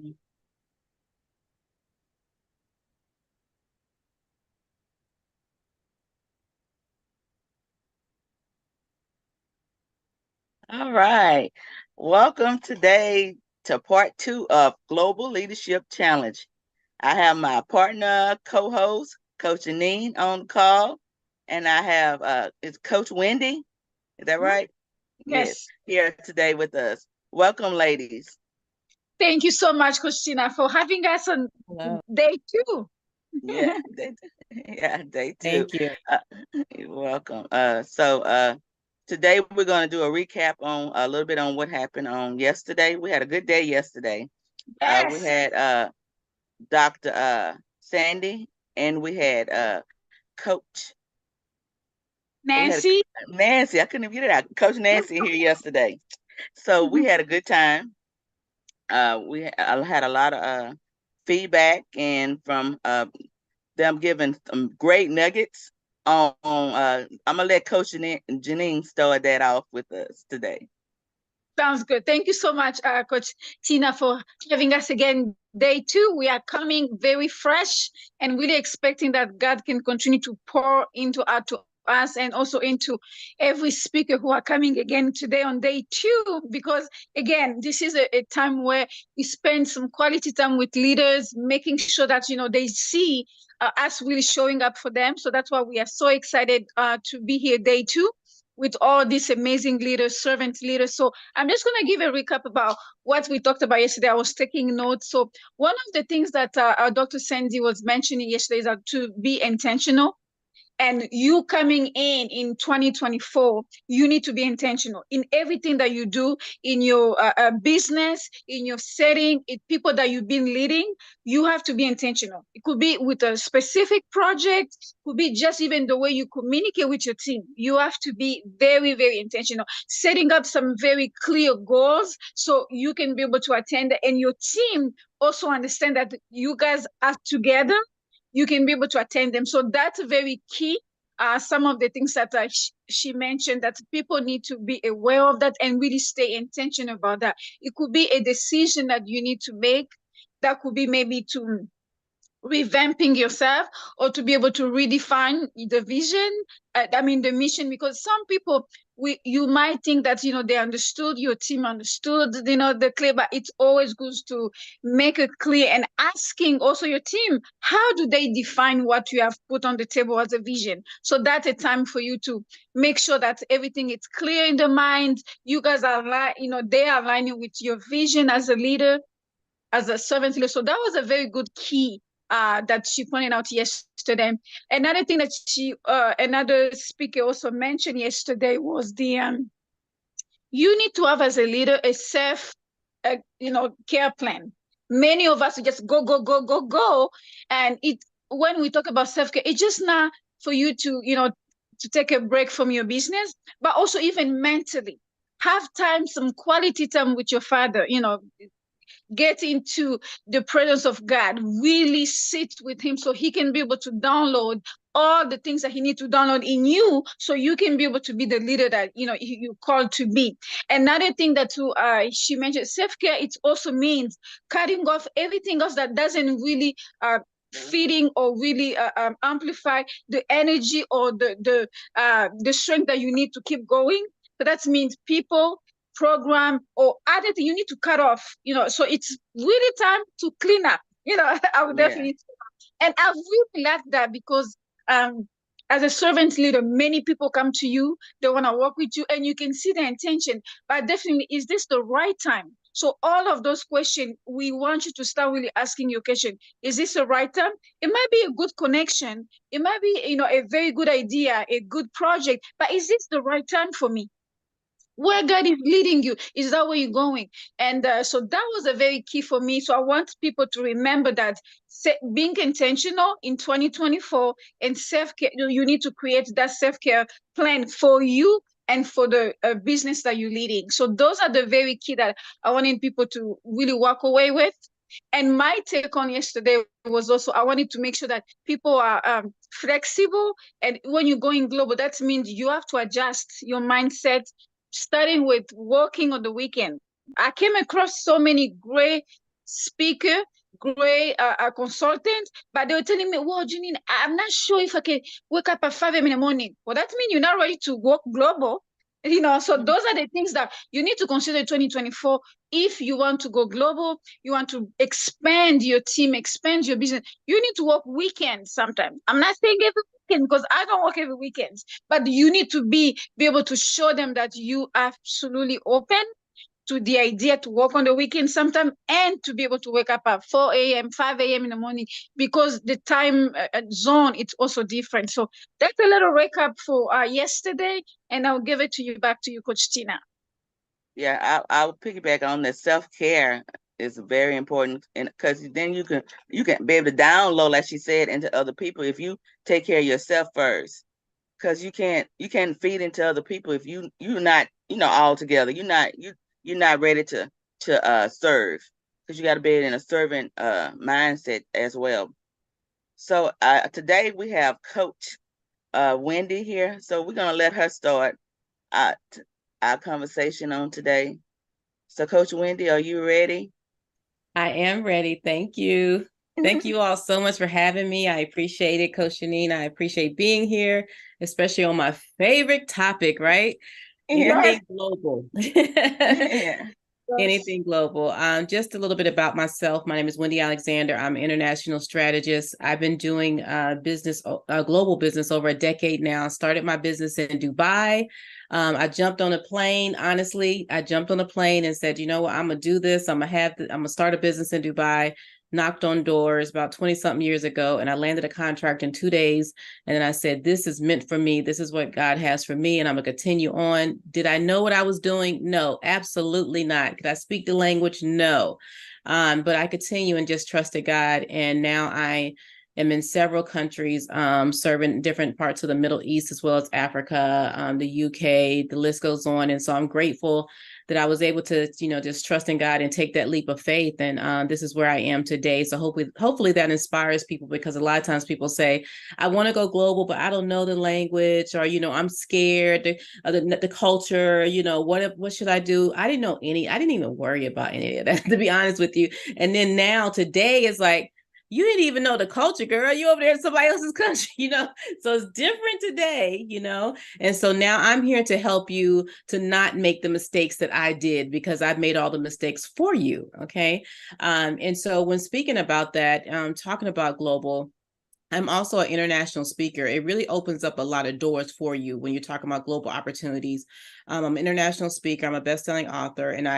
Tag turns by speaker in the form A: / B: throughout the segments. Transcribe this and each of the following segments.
A: All right. Welcome today to part 2 of Global Leadership Challenge. I have my partner, co-host, Coach Janine on the call, and I have it's Coach Wendy. Is that right? Yes,
B: Yes.
A: here today with us. Welcome, ladies.
B: Thank you so much, Christina, for having us on
C: Hello.
B: day 2.
A: Yeah, day 2.
C: Thank you.
A: Uh, you're welcome. Today we're going to do a recap on a little bit on what happened on yesterday. We had a good day yesterday. We
B: Yes.
A: had Dr. Sandy, and we had Coach. We had
B: Nancy.
A: Nancy. I couldn't even get it out. Coach Nancy here yesterday. So we had a good time. I had a lot of feedback and from them giving some great nuggets on. I'm gonna let Coach Janine start that off with us today.
B: Sounds good. Thank you so much, Coach Tina, for having us again. Day 2, we are coming very fresh and really expecting that God can continue to pour into us and also into every speaker who are coming again today on day 2. Because again, this is a time where we spend some quality time with leaders, making sure that they see us really showing up for them. So that's why we are so excited to be here day 2 with all these amazing leaders, servant leaders. So I'm just going to give a recap about what we talked about yesterday. I was taking notes. So one of the things that our Dr. Sandy was mentioning yesterday is that to be intentional. And you coming in 2024, you need to be intentional in everything that you do, in your business, in your setting, in people that you've been leading. You have to be intentional. It could be with a specific project, could be just even the way you communicate with your team. You have to be very, very intentional, setting up some very clear goals so you can be able to attend, and your team also understand that you guys are together, you can be able to attend them. So that's very key. Some of the things that she mentioned, that people need to be aware of that and really stay intentional about that. It could be a decision that you need to make. That could be maybe to revamping yourself, or to be able to redefine the vision, the mission. Because some people, you might think that they understood, your team understood the clear, but it's always good to make it clear, and asking also your team, how do they define what you have put on the table as a vision. So that's a time for you to make sure that everything is clear in the mind. You guys are they are aligning with your vision as a leader, as a servant leader. So that was a very good key that she pointed out yesterday. Another thing that another speaker also mentioned yesterday was you need to have as a leader a self, care plan. Many of us just go, go, go, go, go, and when we talk about self care, it's just not for you to to take a break from your business, but also even mentally have time, some quality time with your father. Get into the presence of God, really sit with him so he can be able to download all the things that he needs to download in you, so you can be able to be the leader that you called to be. Another thing that she mentioned, self-care, it also means cutting off everything else that doesn't really feeding or really amplify the energy or the strength that you need to keep going. So that means people, program, or other thing you need to cut off. So it's really time to clean up. I would
A: Yeah.
B: definitely, and I really like that because um as a servant leader, many people come to you, they want to work with you, and you can see the intention. But definitely, is this the right time? So all of those questions, we want you to start really asking your question. Is this the right time? It might be a good connection. It might be, a very good idea, a good project, but is this the right time for me? Where God is leading you, is that where you're going? And so that was a very key for me. So I want people to remember that being intentional in 2024 and self-care, you need to create that self-care plan for you and for the business that you're leading. So those are the very key that I wanted people to really walk away with. And my take on yesterday was also, I wanted to make sure that people are flexible. And when you're going global, that means you have to adjust your mindset, starting with working on the weekend. I came across so many great speaker, great consultant, but they were telling me, well, Janine, I'm not sure if I can wake up at 5 a.m. in the morning. Well, that means you're not ready to work global. So those are the things that you need to consider in 2024. If you want to go global, you want to expand your team, expand your business, you need to work weekends sometimes. I'm not saying every weekend because I don't work every weekend, but you need to be able to show them that you are absolutely open to the idea to work on the weekend sometime and to be able to wake up at 4 a.m., 5 a.m. in the morning because the time zone it's also different. So that's a little recap for yesterday, and I'll give it to you back to you, Coach Tina.
A: Yeah, I'll piggyback on that. Self-care is very important, and because then you can be able to download, like she said, into other people if you take care of yourself first. Because you can't feed into other people if you're not all together. You're not ready to serve, because you got to be in a servant mindset as well. So today we have Coach Wendy here, so we're gonna let her start uh, our conversation on today. So, Coach Wendy, are you ready?
C: I am ready. Thank you. Thank you all so much for having me. I appreciate it, Coach Janine. I appreciate being here, especially on my favorite topic, right? Anything global.
A: Yeah.
C: Anything global. Just a little bit about myself. My name is Wendy Alexander. I'm an international strategist. I've been doing global business over a decade now. Started my business in Dubai. I jumped on a plane. Honestly, I jumped on a plane and said, you know what, I'm gonna do this. I'm gonna start a business in Dubai. Knocked on doors about 20 something years ago, and I landed a contract in 2 days. And then I said, this is meant for me. This is what God has for me. And I'm going to continue on. Did I know what I was doing? No, absolutely not. Could I speak the language? No. But I continue and just trusted God. And now I am in several countries, serving different parts of the Middle East as well as Africa, the UK, the list goes on. And so I'm grateful that I was able to, just trust in God and take that leap of faith. And this is where I am today. So hopefully that inspires people, because a lot of times people say, I want to go global, but I don't know the language, or, I'm scared of the culture, what should I do? I didn't even worry about any of that, to be honest with you. And then now today is like, you didn't even know the culture, girl. You over there in somebody else's country, So it's different today, And so now I'm here to help you to not make the mistakes that I did, because I've made all the mistakes for you. Okay. And so when speaking about that, talking about global, I'm also an international speaker. It really opens up a lot of doors for you when you're talking about global opportunities. I'm an international speaker. I'm a best-selling author, and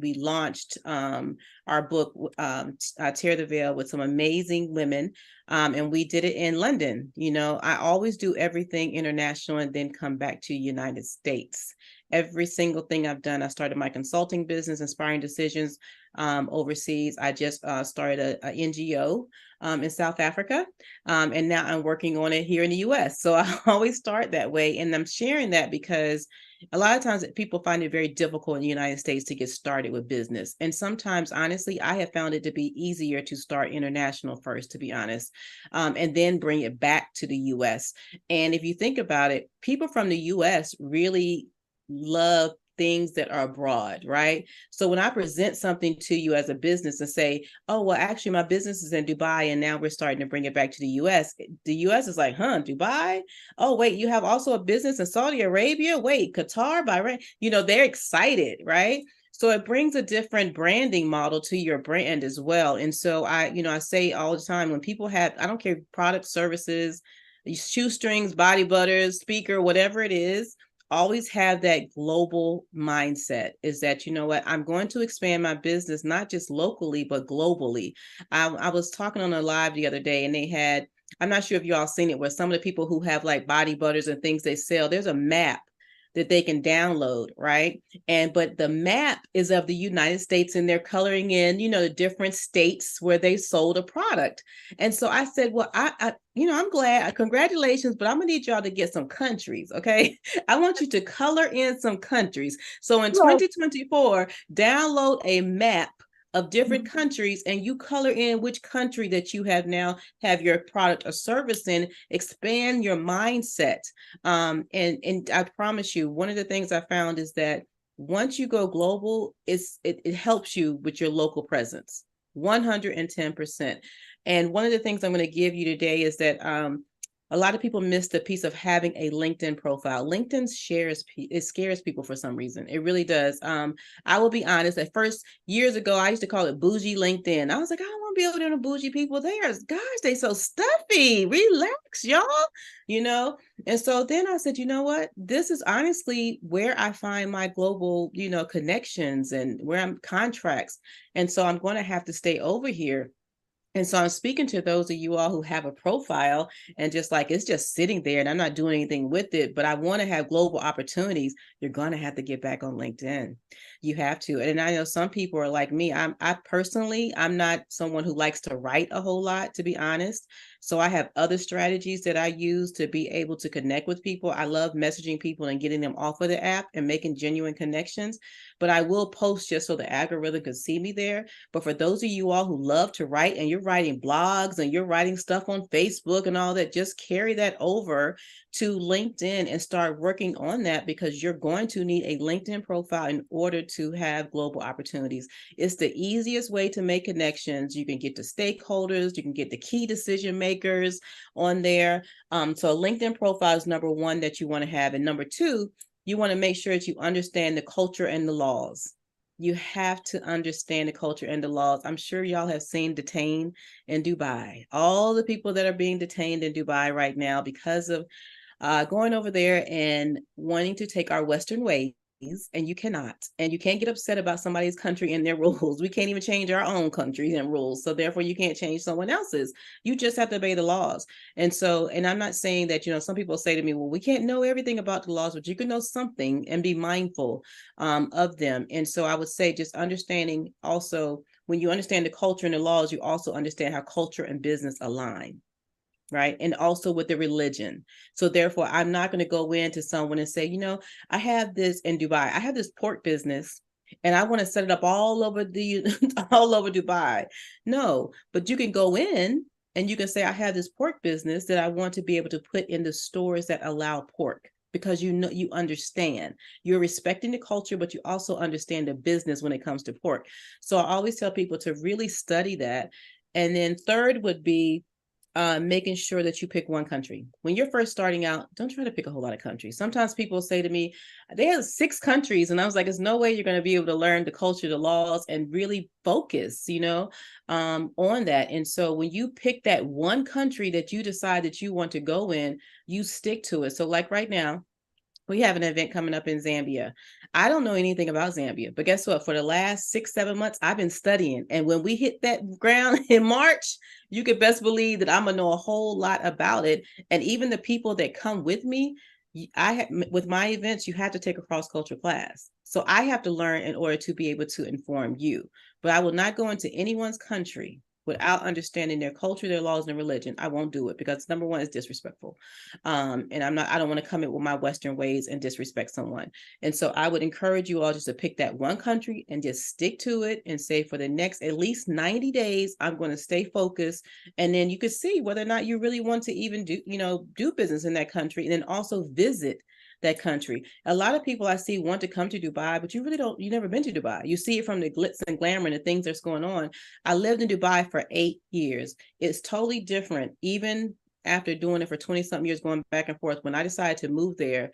C: we launched our book, Tear the Veil, with some amazing women, and we did it in London. I always do everything international and then come back to United States. Every single thing I've done. I started my consulting business, Inspiring Decisions, overseas. I just started a NGO in South Africa. And now I'm working on it here in the US. So I always start that way. And I'm sharing that because a lot of times people find it very difficult in the United States to get started with business. And sometimes, honestly, I have found it to be easier to start international first, to be honest, and then bring it back to the US. And if you think about it, people from the US really love things that are abroad, right? So when I present something to you as a business and say, oh, well, actually my business is in Dubai and now we're starting to bring it back to the US is like, Dubai? Oh, wait, you have also a business in Saudi Arabia? Wait, Qatar, Bahrain? They're excited, right? So it brings a different branding model to your brand as well. And so I say all the time, when people have, I don't care, product, services, shoestrings, body butters, speaker, whatever it is, always have that global mindset, is that, I'm going to expand my business, not just locally, but globally. I was talking on a live the other day, and they had, I'm not sure if you all seen it, where some of the people who have like body butters and things they sell, there's a map that they can download, right? But the map is of the United States, and they're coloring in, the different states where they sold a product. And so I said, well, I'm glad, congratulations, but I'm gonna need y'all to get some countries, okay? I want you to color in some countries. So in 2024, download a map of different countries, and you color in which country that you have your product or service in. Expand your mindset. And I promise you, one of the things I found is that once you go global, it helps you with your local presence. 110%. And one of the things I'm going to give you today is that a lot of people miss the piece of having a LinkedIn profile. LinkedIn scares people for some reason. It really does. I will be honest. At first, years ago, I used to call it bougie LinkedIn. I was like, I don't want to be over there with bougie people. They so stuffy. Relax, y'all. You know. And so then I said, you know what? This is honestly where I find my global, connections and where I'm contracts. And so I'm going to have to stay over here. And so I'm speaking to those of you all who have a profile and just like it's just sitting there and I'm not doing anything with it, but I want to have global opportunities. You're going to have to get back on LinkedIn. You have to. And I know some people are like me. I'm not someone who likes to write a whole lot, to be honest. So I have other strategies that I use to be able to connect with people. I love messaging people and getting them off of the app and making genuine connections. But I will post just so the algorithm can see me there. But for those of you all who love to write and you're writing blogs and you're writing stuff on Facebook and all that, just carry that over to LinkedIn and start working on that, because you're going to need a LinkedIn profile in order to have global opportunities. It's the easiest way to make connections. You can get to stakeholders, you can get the key decision makers on there. So a LinkedIn profile is number one that you want to have. And number two, you want to make sure that you understand the culture and the laws. You have to understand the culture and the laws. I'm sure y'all have seen Detained in Dubai. All the people that are being detained in Dubai right now because of going over there and wanting to take our Western ways, and you cannot. And you can't get upset about somebody's country and their rules. We can't even change our own countries and rules. So therefore you can't change someone else's. You just have to obey the laws. And so, and I'm not saying that, some people say to me, well, we can't know everything about the laws, but you can know something and be mindful of them. And so I would say just understanding also, when you understand the culture and the laws, you also understand how culture and business align. Right. And also with the religion. So therefore, I'm not going to go into someone and say, I have this in Dubai. I have this pork business and I want to set it up all over all over Dubai. No, but you can go in and you can say, I have this pork business that I want to be able to put in the stores that allow pork, because you understand, you're respecting the culture, but you also understand the business when it comes to pork. So I always tell people to really study that. And then third would be making sure that you pick one country. When you're first starting out, don't try to pick a whole lot of countries. Sometimes people say to me, they have 6 countries. And I was like, there's no way you're going to be able to learn the culture, the laws, and really focus, on that. And so when you pick that one country that you decide that you want to go in, you stick to it. So like right now, we have an event coming up in Zambia. I don't know anything about Zambia, but guess what? For the last 6-7 months, I've been studying. And when we hit that ground in March, you could best believe that I'm going to know a whole lot about it. And even the people that come with me, with my events, you have to take a cross-cultural class. So I have to learn in order to be able to inform you. But I will not go into anyone's country without understanding their culture, their laws, and religion. I won't do it, because number one, is disrespectful. And I don't want to come in with my Western ways and disrespect someone. And so I would encourage you all just to pick that one country and just stick to it and say, for the next at least 90 days, I'm going to stay focused. And then you could see whether or not you really want to even do business in that country, and then also visit that country. A lot of people I see want to come to Dubai, but you've never been to Dubai. You see it from the glitz and glamour and the things that's going on. I lived in Dubai for 8 years. It's totally different. Even after doing it for 20 something years, going back and forth, when I decided to move there,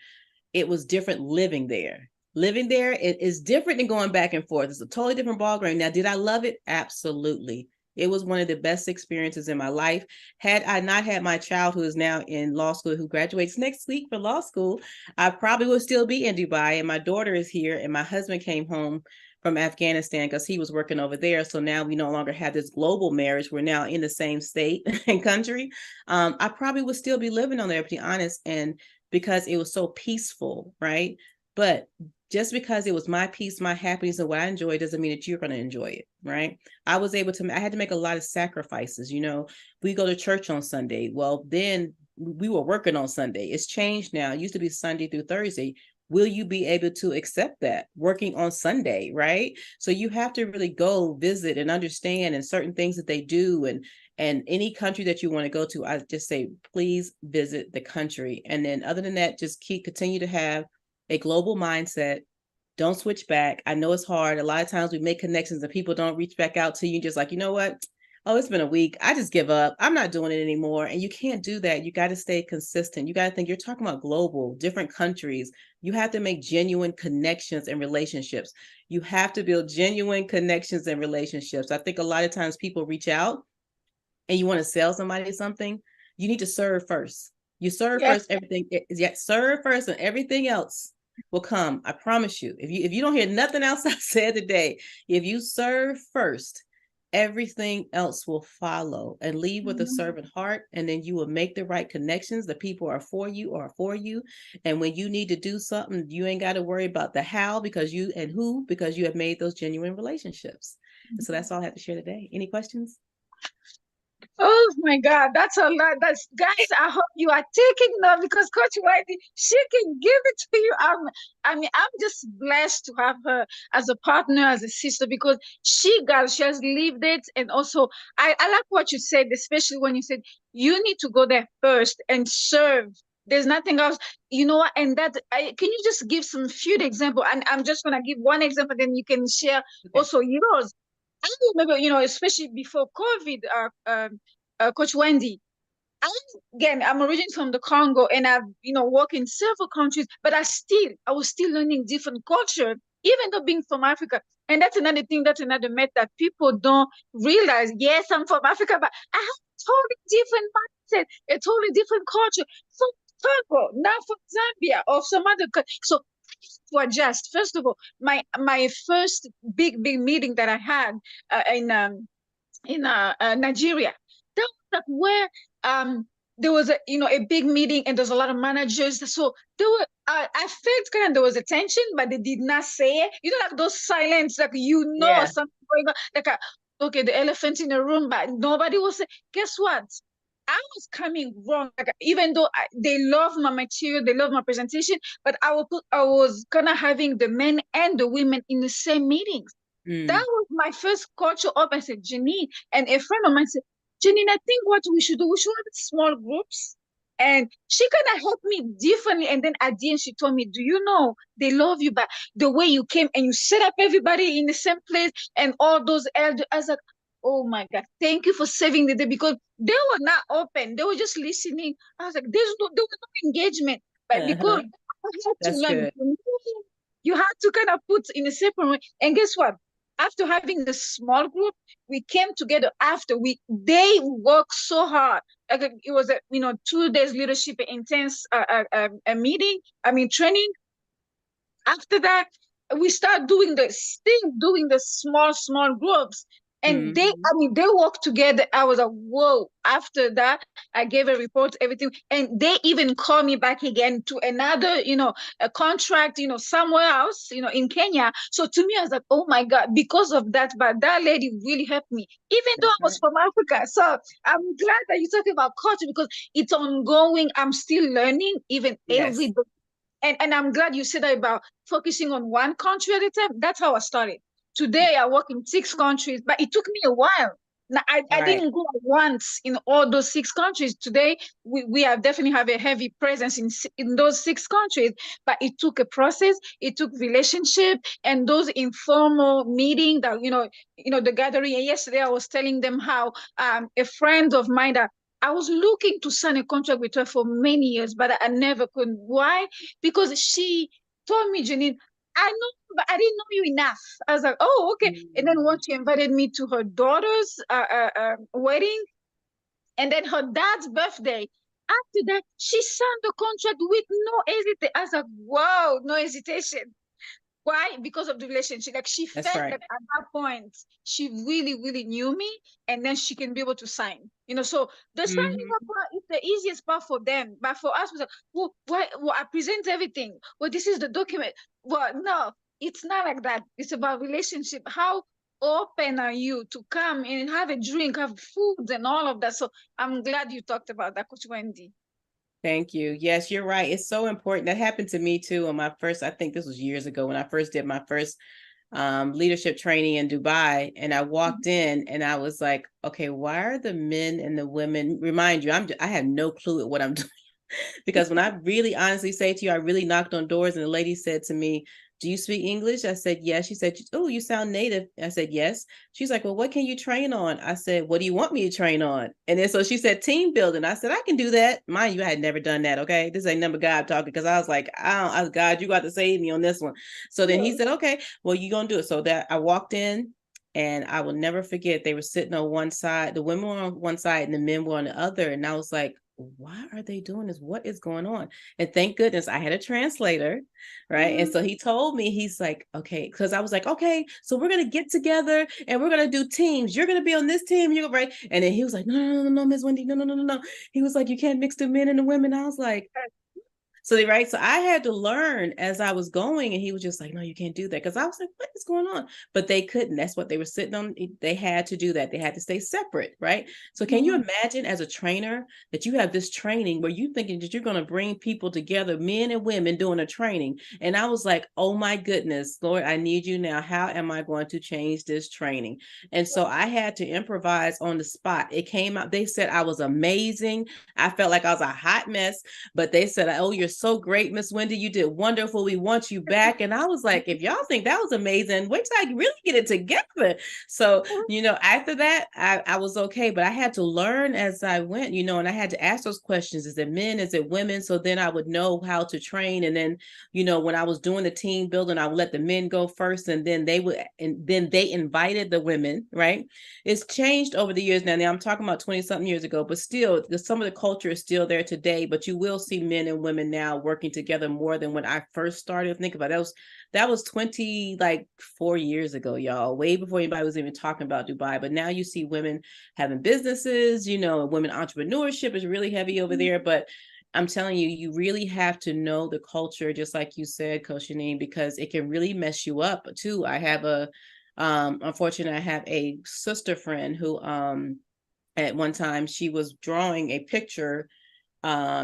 C: it was different living there. Living there, it is different than going back and forth. It's a totally different ballgame. Now, did I love it? Absolutely. It was one of the best experiences in my life. Had I not had my child, who is now in law school, who graduates next week for law school, I probably would still be in Dubai. And my daughter is here, and my husband came home from Afghanistan because he was working over there. So now we no longer have this global marriage. We're now in the same state and country. I probably would still be living on there, to be honest, and because it was so peaceful, right? But just because it was my peace, my happiness, and what I enjoy doesn't mean that you're going to enjoy it, right? I had to make a lot of sacrifices. We go to church on Sunday. Well, then we were working on Sunday. It's changed now. It used to be Sunday through Thursday. Will you be able to accept that working on Sunday, right? So you have to really go visit and understand, and certain things that they do, and any country that you want to go to, I just say, please visit the country. And then other than that, just continue to have a global mindset, Don't switch back. I know it's hard. A lot of times we make connections and people don't reach back out to you. Just like, you know what? Oh, it's been a week. I just give up. I'm not doing it anymore. And you can't do that. You got to stay consistent. You got to think you're talking about global, different countries. You have to make genuine connections and relationships. You have to build genuine connections and relationships. I think a lot of times people reach out and you want to sell somebody something. You need to serve first. You serve first, everything. Serve first and everything else will come. I promise you. If you don't hear nothing else I said today, if you serve first, everything else will follow. And leave with a servant heart, and then you will make the right connections. The people are for you. And when you need to do something, you ain't got to worry about the how because you have made those genuine relationships. And so that's all I have to share today. Any questions?
B: Oh my God, that's a lot. That's guys. I hope you are taking note because Coach Whitey, she can give it to you. I mean, I'm just blessed to have her as a partner, as a sister, because she has lived it, and also I like what you said, especially when you said you need to go there first and serve. There's nothing else, you know. And that, can you just give some few example? And I'm just gonna give one example, then you can share also yours. I remember, you know, especially before COVID, Coach Wendy, I'm originally from the Congo, and I've, you know, worked in several countries, but I was still learning different culture, even though being from Africa. And that's another thing, that's another myth that people don't realize. Yes, I'm from Africa, but I have a totally different mindset, a totally different culture from Congo, not from Zambia or some other country. So to adjust. First of all, my first big meeting that I had in Nigeria, that was like where there was a big meeting, and there's a lot of managers. So there were I felt kind of there was a tension, but they did not say it. You know, like those silence, like something going on, like okay, the elephant in the room, but nobody was saying. Guess what? I was coming wrong. Like, even though they love my material, they love my presentation, but I was kind of having the men and the women in the same meetings. That was my first culture up. I said, Janine, and a friend of mine said, Janine, I think what we should do, we should have small groups. And she kind of helped me differently. And then at the end, she told me, do you know, they love you, but the way you came and you set up everybody in the same place and all those elders, I was like, oh my God, thank you for saving the day, because they were not open. They were just listening. I was like, there was no engagement. But because I had to learn, you had to kind of put in a separate way. And guess what? After having the small group, we came together after they worked so hard. Like it was a 2 days leadership intense meeting. Training. After that, we start doing the small groups. And they work together. I was like, whoa. After that, I gave a report, everything. And they even called me back again to another, a contract, somewhere else, in Kenya. So to me, I was like, oh my God, because of that, but that lady really helped me, even though I was from Africa. So I'm glad that you talk about culture, because it's ongoing. I'm still learning, even every day. And I'm glad you said that about focusing on one country at a time. That's how I started. Today, I work in 6 countries, but it took me a while. Now, I didn't go once in all those 6 countries. Today, we definitely have a heavy presence in those 6 countries, but it took a process. It took relationship and those informal meetings that, the gathering. And yesterday, I was telling them how a friend of mine that I was looking to sign a contract with her for many years, but I never could. Why? Because she told me, Janine, I know, but I didn't know you enough. I was like, oh, okay. And then once she invited me to her daughter's wedding, and then her dad's birthday. After that, she signed the contract with no hesitation. I was like, wow, no hesitation. Why? Because of the relationship. Like she felt that at that point, she really, really knew me, and then she can be able to sign. So the signing part is the easiest part for them. But for us, we like, well, I present everything. Well, this is the document. Well, no, it's not like that. It's about relationship. How open are you to come and have a drink, have food and all of that? So I'm glad you talked about that, Coach Wendy.
C: Thank you. Yes, you're right. It's so important. That happened to me too on my first, I think this was years ago when I first did my first leadership training in Dubai. And I walked in and I was like, okay, why are the men and the women, remind you, I had no clue at what I'm doing. Because when I really honestly say to you, I really knocked on doors and the lady said to me, do you speak English? I said, yes. She said, oh, you sound native. I said, yes. She's like, well, what can you train on? I said, what do you want me to train on? And then so she said, team building. I said, I can do that. Mind you, I had never done that. Okay. This ain't number God talking, because I was like, God, you got to save me on this one. So then he said, okay, well, you're going to do it. So that I walked in, and I will never forget, they were sitting on one side, the women were on one side and the men were on the other. And I was like, why are they doing this? What is going on? And thank goodness I had a translator, right? Mm-hmm. And so he told me, he's like, okay, because I was like, okay, so we're going to get together and we're going to do teams. You're going to be on this team, you're right. And then he was like, no, Ms. Wendy, no. He was like, you can't mix the men and the women. I was like, so right. So I had to learn as I was going, and he was just like, no, you can't do that. Because I was like, what is going on? But they couldn't. That's what they were sitting on. They had to do that. They had to stay separate. Right. So can you imagine as a trainer that you have this training where you thinking that you're going to bring people together, men and women doing a training? And I was like, oh my goodness, Lord, I need you now. How am I going to change this training? And so I had to improvise on the spot. It came out. They said I was amazing. I felt like I was a hot mess, but they said, oh, you're so great, Miss Wendy. You did wonderful. We want you back. And I was like, if y'all think that was amazing, wait till I really get it together. So, after that, I was okay, but I had to learn as I went, and I had to ask those questions. Is it men? Is it women? So then I would know how to train. And then, when I was doing the team building, I would let the men go first, and then they invited the women, right? It's changed over the years now. I'm talking about 20 something years ago, but still some of the culture is still there today, but you will see men and women now working together more than when I first started. Think about it. That was 4 years ago, y'all, way before anybody was even talking about Dubai. But now you see women having businesses, women entrepreneurship is really heavy over there. But I'm telling you, you really have to know the culture, just like you said, Coach Janine, because it can really mess you up too. I have unfortunately, I have a sister friend who, at one time she was drawing a picture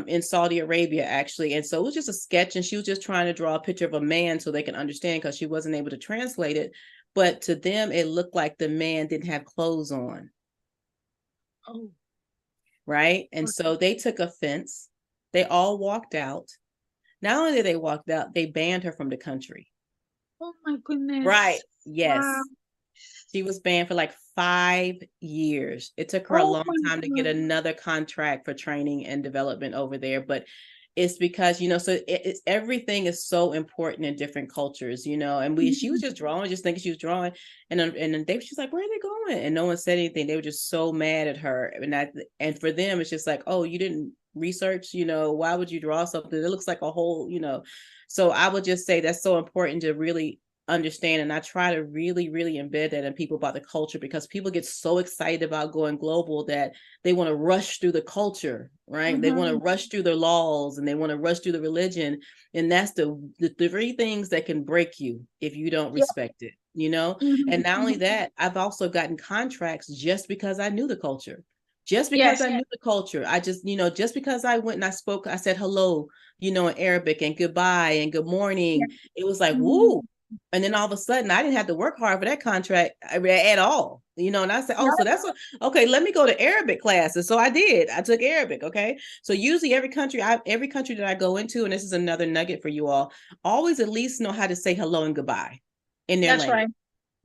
C: in Saudi Arabia, actually. And so it was just a sketch, and she was just trying to draw a picture of a man so they can understand, because she wasn't able to translate it. But to them, it looked like the man didn't have clothes on.
B: Oh.
C: Right. And so they took offense. They all walked out. Not only did they walk out, they banned her from the country.
B: Oh my goodness.
C: Right. Yes. Wow. She was banned for 5 years. It took her a long time to get another contract for training and development over there. But it's because, so it's everything is so important in different cultures, and she was just drawing, just thinking she was drawing. And then she's like, where are they going? And no one said anything. They were just so mad at her. And for them, it's just like, oh, you didn't research, why would you draw something that looks like a whole, So I would just say that's so important to really understand. And I try to really, really embed that in people about the culture, because people get so excited about going global that they want to rush through the culture, right? They want to rush through their laws, and they want to rush through the religion. And that's the three things that can break you if you don't respect it, And not only that, I've also gotten contracts just because I knew the culture. Just because I knew the culture. I just, just because I went and I spoke, I said hello, in Arabic, and goodbye and good morning. It was like, woo. And then all of a sudden, I didn't have to work hard for that contract at all, and I said, oh, so that's okay, let me go to Arabic classes. So I did. I took Arabic. Okay. So usually every country that I go into, and this is another nugget for you all, always at least know how to say hello and goodbye in their language.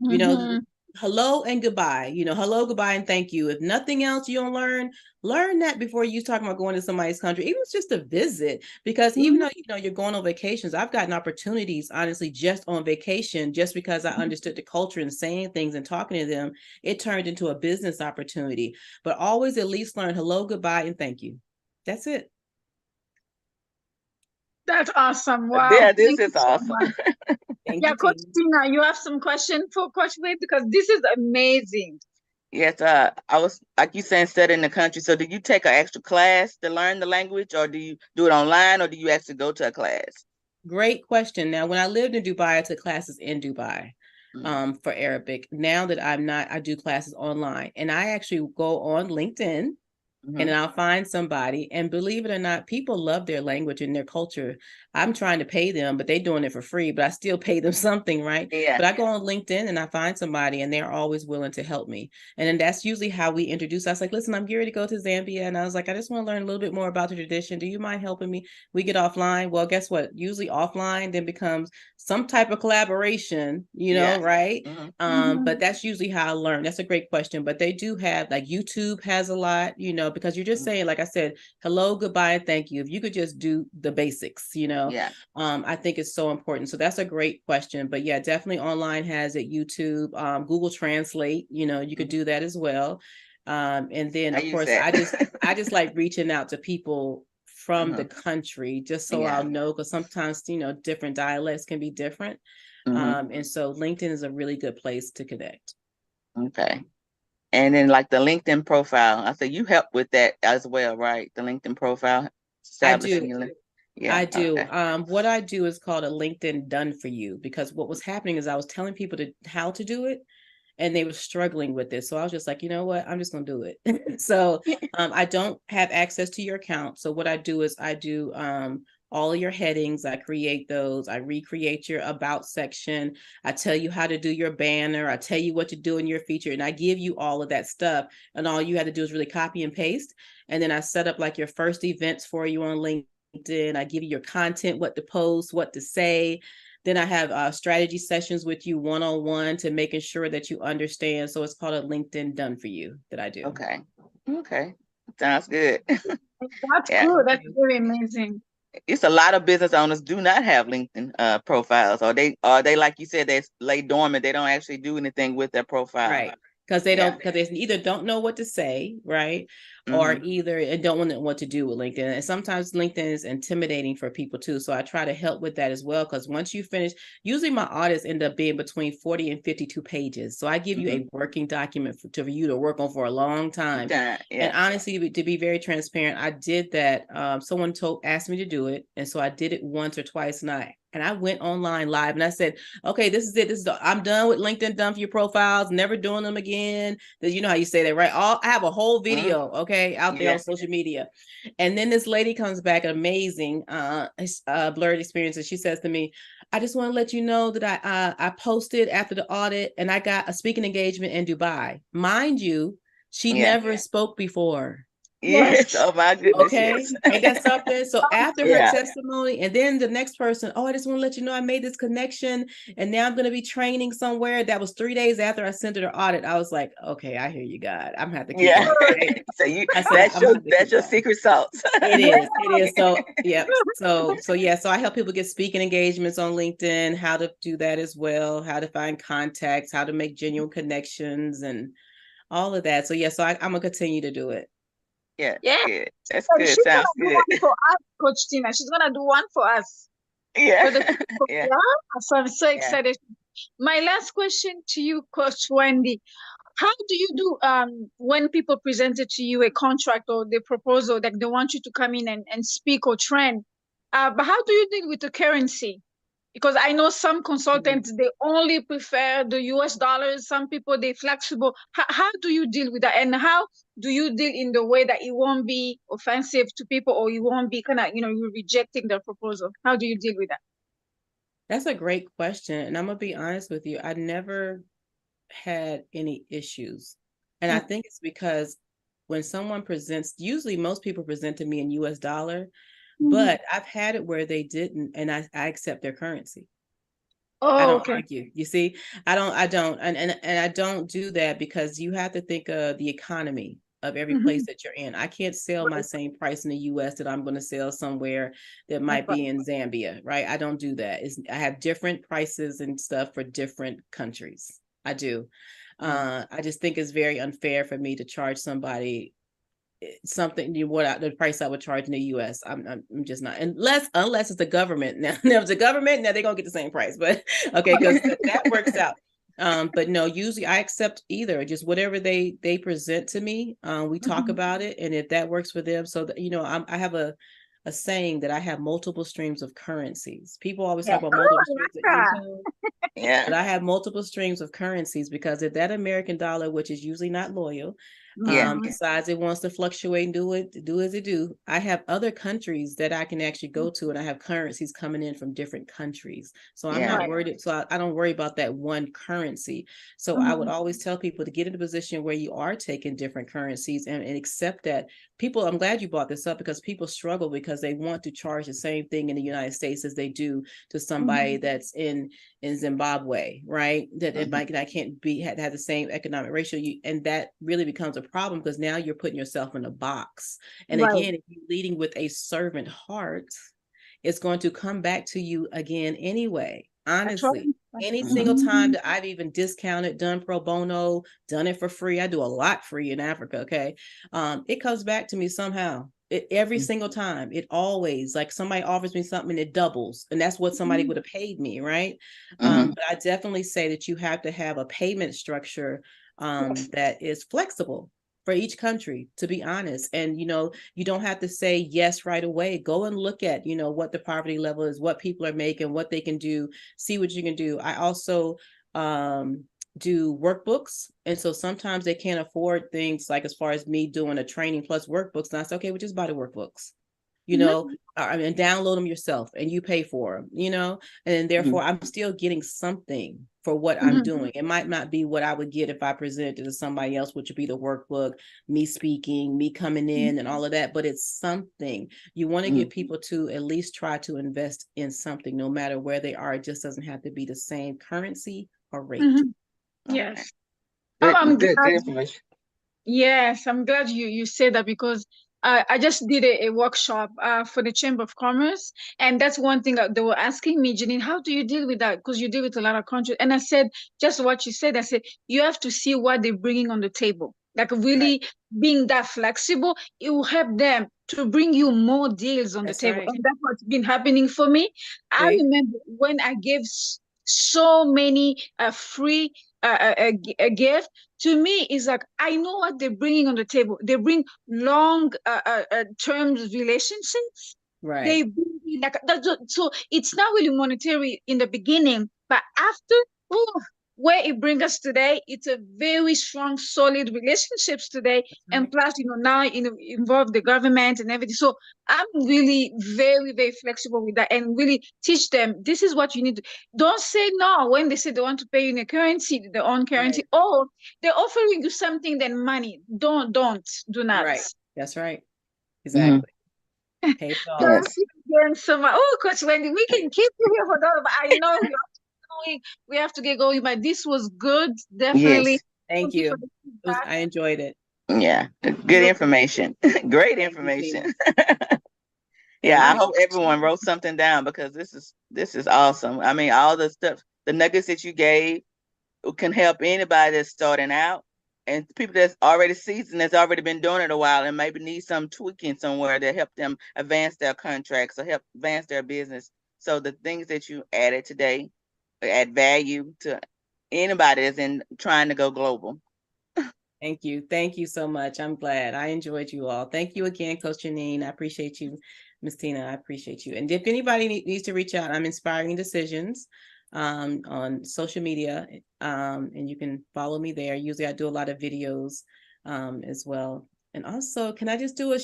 C: Right. Hello and goodbye, hello, goodbye, and thank you. If nothing else you don't learn that before you talk about going to somebody's country, even if it's just a visit, because even though, you're going on vacations, I've gotten opportunities, honestly, just on vacation, just because I understood the culture and saying things and talking to them, it turned into a business opportunity. But always at least learn hello, goodbye, and thank you. That's it.
B: That's awesome. Wow.
A: Yeah, this is awesome.
B: Coach Tina, you have some question for Coach Wade, because this is amazing.
A: Yes, I was, like you saying, studying the country. So do you take an extra class to learn the language, or do you do it online, or do you actually go to a class?
C: Great question. Now, when I lived in Dubai, I took classes in Dubai for Arabic. Now that I'm not, I do classes online, and I actually go on LinkedIn. and then I'll find somebody, and believe it or not, people love their language and their culture. I'm trying to pay them, but they're doing it for free, but I still pay them something, right?
A: Yeah.
C: But I go on LinkedIn and I find somebody, and they're always willing to help me. And then that's usually how we introduce. I was like, listen, I'm getting ready to go to Zambia. And I was like, I just want to learn a little bit more about the tradition. Do you mind helping me? We get offline. Well, guess what? Usually offline then becomes some type of collaboration,
A: Yeah.
C: right?
A: Mhm.
C: But that's usually how I learn. That's a great question. But they do have, like, YouTube has a lot, because you're just saying, like I said, hello, goodbye, and thank you. If you could just do the basics,
A: Yeah.
C: I think it's so important. So that's a great question. But yeah, definitely online has it, YouTube, Google Translate, you could do that as well. And then
A: I
C: of
A: use
C: course,
A: that.
C: I just like reaching out to people from the country just so
A: Yeah.
C: I'll know, because sometimes, different dialects can be different.
A: Mhm.
C: And so LinkedIn is a really good place to connect.
A: Okay. And then like the LinkedIn profile, I say you help with that as well, right? The LinkedIn profile,
C: I
A: establishing
C: do.
A: your link. Yeah.
C: I do.
A: Okay.
C: What I do is called a LinkedIn done for you, because what was happening is I was telling people how to do it, and they were struggling with this. So I was just like, you know what? I'm just going to do it. So I don't have access to your account. So what I do is I do all of your headings. I create those. I recreate your about section. I tell you how to do your banner. I tell you what to do in your feature. And I give you all of that stuff. And all you had to do is really copy and paste. And then I set up like your first events for you on LinkedIn. I give you your content, what to post, what to say. Then I have strategy sessions with you one-on-one to making sure that you understand. So it's called a LinkedIn done for you that I do.
A: Okay. Okay. Sounds good.
B: That's
A: Yeah.
B: good. That's very amazing.
A: It's a lot of business owners do not have LinkedIn profiles, or they like you said, they lay dormant. They don't actually do anything with their profile.
C: Right. Because they either don't know what to say, right? Or either and don't want to know what to do with LinkedIn. And sometimes LinkedIn is intimidating for people too. So I try to help with that as well. Because once you finish, usually my audits end up being between 40 and 52 pages. So I give you a working document for you to work on for a long time.
A: Yeah.
C: And honestly, to be very transparent, I did that. Someone asked me to do it. And so I did it once or twice, and I went online live and I said, okay, this is it. I'm done with LinkedIn done for your profiles, never doing them again. You know how you say that, right? I have a whole video, out there on social media. And then this lady comes back, amazing, blurred experience. And she says to me, I just want to let you know that I posted after the audit and I got a speaking engagement in Dubai. Mind you, she never spoke before.
A: Yes. Oh my goodness.
C: Okay.
A: Yes.
C: Ain't that something? So after her testimony, and then the next person, I just want to let you know I made this connection and now I'm going to be training somewhere. That was 3 days after I sent her the audit. I was like, okay, I hear you, God. I'm gonna have to keep going. Right?
A: So that's your secret sauce.
C: It is. So yeah. So I help people get speaking engagements on LinkedIn, how to do that as well, how to find contacts, how to make genuine connections and all of that. So yeah, so I'm gonna continue to do it.
A: Yeah. Good. That's
B: So
A: good.
B: she's
A: Sounds
B: gonna do
A: good.
B: one for us, Coach Tina. She's gonna do one for us.
A: Yeah.
B: Yeah. So I'm so excited. My last question to you, Coach Wendy. How do you do when people presented to you a contract or the proposal that they want you to come in and speak or train? But how do you deal with the currency? Because I know some consultants, they only prefer the US dollars. Some people, they're flexible. How do you deal with that? And how do you deal in the way that it won't be offensive to people or you won't be kind of, you're rejecting the proposal? How do you deal with that?
C: That's a great question. And I'm going to be honest with you. I never had any issues. And I think it's because when someone presents, usually most people present to me in US dollar, but I've had it where they didn't, and I accept their currency. I don't argue. You see, I don't, and I don't do that because you have to think of the economy of every place that you're in. I can't sell my same price in the US that I'm going to sell somewhere that might be in Zambia, right? I don't do that. I have different prices and stuff for different countries. I do. I just think it's very unfair for me to charge somebody something the price I would charge in the US. I'm just not, unless it's the government. Now if it's the government, now they're gonna get the same price. But okay, because that works out. But no, usually I accept either, just whatever they present to me. We talk about it, and if that works for them, so that I have a saying that I have multiple streams of currencies. People always talk about multiple streams of income. But I have multiple streams of currencies because if that American dollar, which is usually not loyal,
A: Yeah.
C: Besides, it wants to fluctuate and do as it do. I have other countries that I can actually go to, and I have currencies coming in from different countries. So I'm
A: Yeah.
C: not worried. So I don't worry about that one currency. So I would always tell people to get in a position where you are taking different currencies and accept that people. I'm glad you brought this up because people struggle because they want to charge the same thing in the United States as they do to somebody that's in Zimbabwe, right? That it might that can't be have the same economic ratio. And that really becomes a problem because now you're putting yourself in a box. And again, if you're leading with a servant heart, it's going to come back to you again anyway. Honestly, any single time that I've even discounted, done pro bono, done it for free, I do a lot free in Africa. Okay, it comes back to me somehow. Every single time, it always, like, somebody offers me something, it doubles, and that's what somebody would have paid me, right? But I definitely say that you have to have a payment structure that is flexible for each country, to be honest. And you don't have to say yes right away. Go and look at what the poverty level is, what people are making, what they can do, see what you can do. I also do workbooks, and so sometimes they can't afford things like, as far as me doing a training plus workbooks, and I say, okay, we just buy the workbooks, and download them yourself, and you pay for them, and therefore I'm still getting something for what I'm doing. It might not be what I would get if I presented to somebody else, which would be the workbook, me speaking, me coming in and all of that, but it's something. You want to get people to at least try to invest in something, no matter where they are. It just doesn't have to be the same currency or rate.
B: Yes.
A: Good information.
B: Yes, I'm glad you said that because I just did a workshop for the Chamber of Commerce, and that's one thing that they were asking me, Janine, how do you deal with that? Because you deal with a lot of countries. And I said, just what you said, I said, you have to see what they're bringing on the table. Like, really being that flexible, it will help them to bring you more deals on the table. And that's what's been happening for me. I remember when I gave so many free a gift. To me, it's like, I know what they're bringing on the table. They bring long terms relationships. They bring like that. So it's not really monetary in the beginning, but after, where it brings us today, it's a very strong, solid relationships today. And plus, now involve the government and everything. So I'm really very, very flexible with that, and really teach them this is what you need to. Don't say no when they say they want to pay you in a currency, their own currency, or they're offering you something than money. Do not.
C: Right. That's right. Exactly. Hey,
B: thank you again so much. Oh, Coach Wendy, we can keep you here for that, but I know we have to get going. But this was good, definitely.
A: Yes.
C: Thank you. I enjoyed it.
A: Yeah, good information. Great information. Yeah, I hope everyone wrote something down because this is awesome. I mean, all the stuff, the nuggets that you gave can help anybody that's starting out, and people that's already seasoned, that's already been doing it a while, and maybe need some tweaking somewhere to help them advance their contracts or help advance their business. So the things that you added today add value to anybody that's in trying to go global.
C: Thank you. Thank you so much. I'm glad. I enjoyed you all. Thank you again, Coach Janine. I appreciate you, Ms. Tina. I appreciate you. And if anybody needs to reach out, I'm Inspiring Decisions on social media, and you can follow me there. Usually I do a lot of videos as well. And also, can I just do a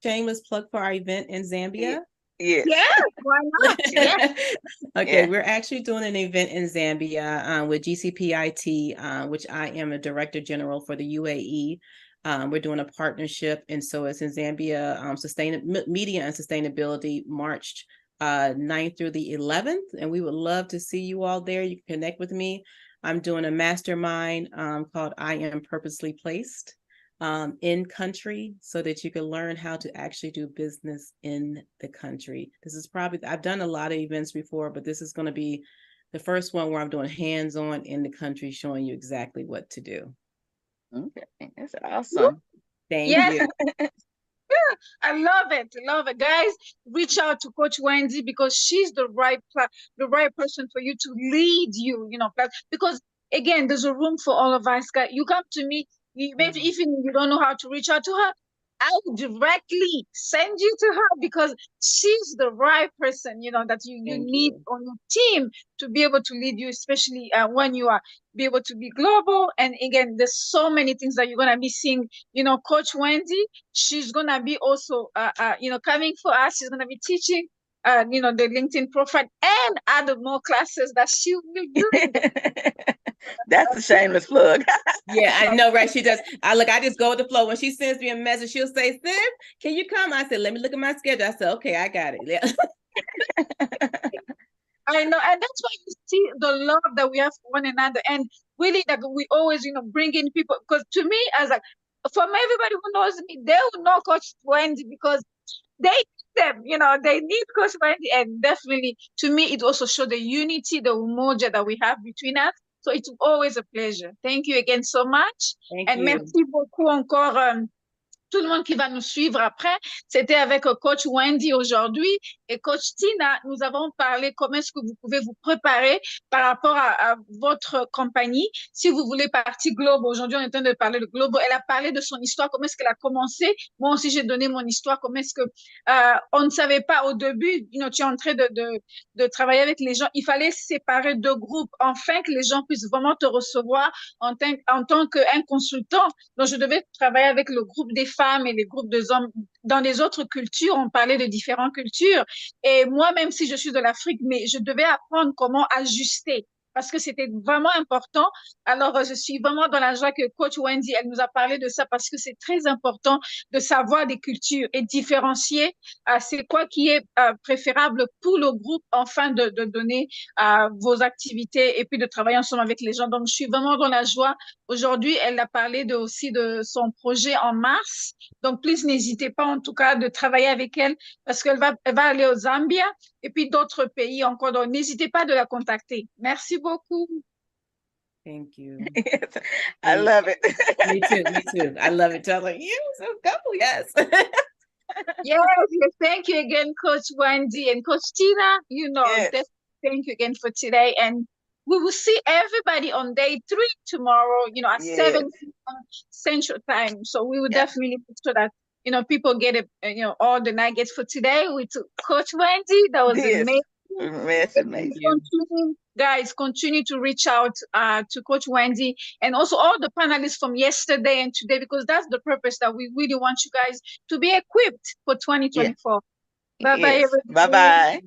C: shameless plug for our event in Zambia?
A: Yes.
B: Yeah, why not? Yeah.
C: Okay, we're actually doing an event in Zambia with GCPIT, which I am a Director General for the UAE. We're doing a partnership, and so it's in Zambia, Media and Sustainability, March 9th through the 11th, and we would love to see you all there. You can connect with me. I'm doing a mastermind called I Am Purposely Placed in country, so that you can learn how to actually do business in the country. This is probably, I've done a lot of events before, but this is going to be the first one where I'm doing hands-on in the country, showing you exactly what to do.
A: Okay, that's awesome.
C: Thank you.
B: I love it. Love it. Guys, reach out to Coach Wendy because she's the right person for you to lead you, because again, there's a room for all of us. Guys, you come to me, maybe even you don't know how to reach out to her, I would directly send you to her because she's the right person, that you
C: Thank
B: need
C: you.
B: on your team to be able to lead you, especially when you are be able to be global. And again, there's so many things that you're gonna be seeing. Coach Wendy, she's gonna be also, coming for us. She's gonna be teaching, the LinkedIn profile and add more classes that she will be doing.
A: That's a shameless plug.
C: Yeah, I know, right? She does. I just go with the flow. When she sends me a message, she'll say, "Sis, can you come?" I said, "Let me look at my schedule." I said, "Okay, I got it." Yeah.
B: I know, and that's why you see the love that we have for one another, and really that we always, bring in people. Because to me, as like, from everybody who knows me, they will know Coach Wendy because they need them, they need Coach Wendy, and definitely to me, it also shows the unity, the umoja that we have between us. So it's always a pleasure. Thank you again so much,
C: Thank
B: and
C: you.
B: merci beaucoup encore. Tout le monde qui va nous suivre après. C'était avec Coach Wendy aujourd'hui et Coach Tina. Nous avons parlé comment est-ce que vous pouvez vous préparer par rapport à votre compagnie. Si vous voulez partir Globe, aujourd'hui on est en train de parler de Globe. Elle a parlé de son histoire, comment est-ce qu'elle a commencé. Moi aussi j'ai donné mon histoire, comment est-ce que on ne savait pas au début, tu es en train de travailler avec les gens. Il fallait séparer deux groupes afin que les gens puissent vraiment te recevoir en tant qu'un consultant. Donc je devais travailler avec le groupe des femmes et les groupes des hommes. Dans les autres cultures, on parlait de différentes cultures. Et moi, même si je suis de l'Afrique, mais je devais apprendre comment ajuster parce que c'était vraiment important. Alors, je suis vraiment dans la joie que Coach Wendy, elle nous a parlé de ça parce que c'est très important de savoir des cultures et différencier c'est quoi qui est préférable pour le groupe afin de donner vos activités et puis de travailler ensemble avec les gens. Donc, je suis vraiment dans la joie. Aujourd'hui, elle a parlé aussi de son projet en mars. Donc, please, n'hésitez pas en tout cas de travailler avec elle parce qu'elle va aller au Zambia et puis d'autres pays encore. Donc, n'hésitez pas de la contacter. Merci beaucoup.
C: Thank you.
A: Yes, I love it.
C: Me too. Me too. I love it. I was like, so go. Yes.
B: Yes, thank you again, Coach Wendy and Coach Tina.
A: Yes.
B: Thank you again for today. And we will see everybody on day 3 tomorrow, at
A: Yes.
B: 7 p.m. Central Time. So we will definitely make sure that, people get all the nuggets for today with Coach Wendy. That was amazing.
A: Amazing.
B: Guys, continue to reach out to Coach Wendy and also all the panelists from yesterday and today, because that's the purpose that we really want you guys to be equipped for 2024.
A: Yeah.
B: Bye-bye,
A: Yes.
B: everybody.
A: Bye-bye.